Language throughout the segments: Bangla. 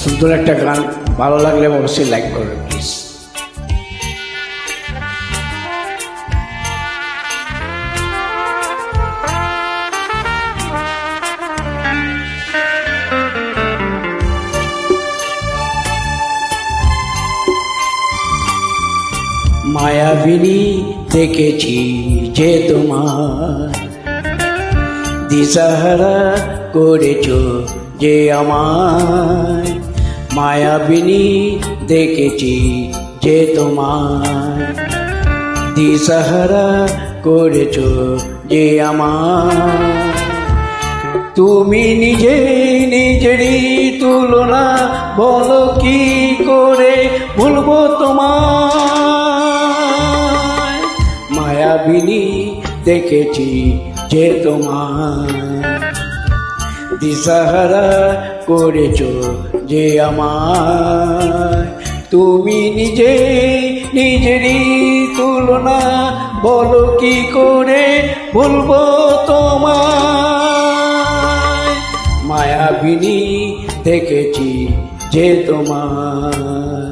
সুন্দর একটা গান, ভালো লাগলে অবশ্যই লাইক করবেন প্লিজ। মায়াবিনী দেখেছি যে তোমার, দিশাহারা করেছ যে আমায়। মায়াবিনী দেখেছি যে তোমার, দিশাহারা করেছ যে আমায়। তুমি নিজে নিজেরই তুলনা, বলো কি করে ভুলবো তোমায়। মায়াবিনী দেখেছি যে তোমার, দিশাহারা করেছ যে আমায়। তুমি নিজে নিজেরই তুলনা, বলো কি করে ভুলবো তোমায়। মায়াবিনী দেখেছি যে তোমার।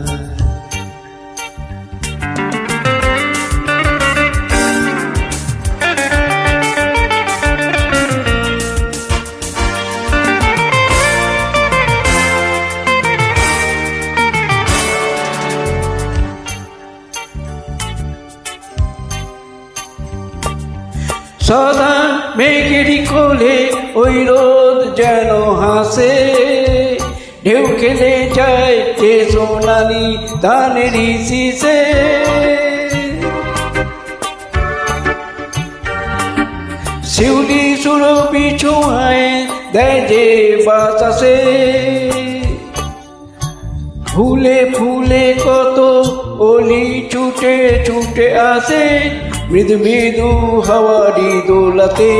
সদা মেঘেরই কোলে ওই রোদ যেন হাসে, ঢেউ খেলে যায় যে সোনালি ধানেরই শীষে। শিউলি সুরভি ছোঁয়ায় দেয় যে বাতাসে, ফুলে ফুলে কত অলি ছুটে ছুটে আসে। মৃদু মৃদু হাওয়ারি দোলাতে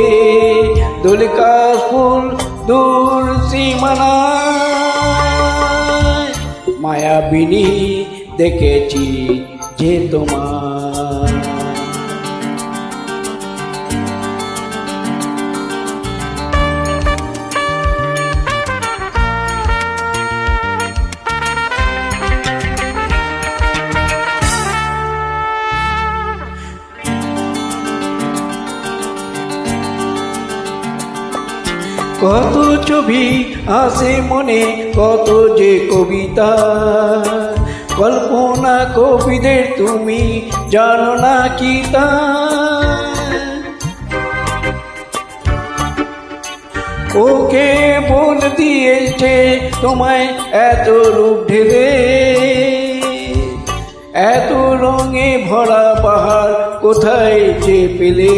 দোলে কাশ ফুল দূর সীমানায়। মায়াবিনী দেখেছি যে তোমার। কত ছবি আসে মনে, কত যে কবিতা, কল্পনা কবিদের তুমি জানো না কি তা। ওকে বল দিয়েছে তোমায় এত রূপ ঢেলে, এত রঙে ভরা পাহাড় কোথায় যে পেলে।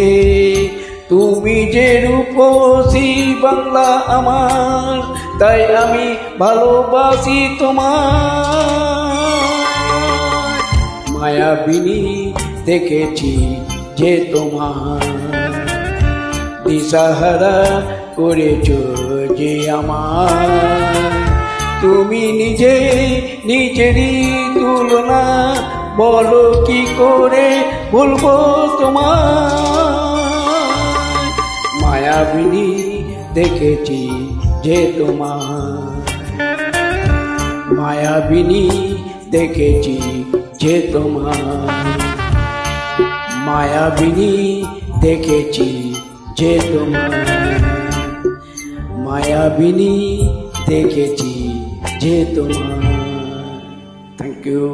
তুমি যে রূপসী বাংলা আমার, তাই আমি ভালোবাসি তোমার। মায়াবিনী দেখেছি যে তোমার, দিশাহারা করেছ যে আমার। তুমি নিজে নিজেরই তুলনা, বলো কি করে ভুলবো তোমার। মায়াবিনী দেখেছি যে তোমার, মায়াবিনী দেখেছি যে তোমার। মায়াবিনী দেখেছি যে তোমার, মায়াবিনী দেখেছি যে তোমার। Thank you.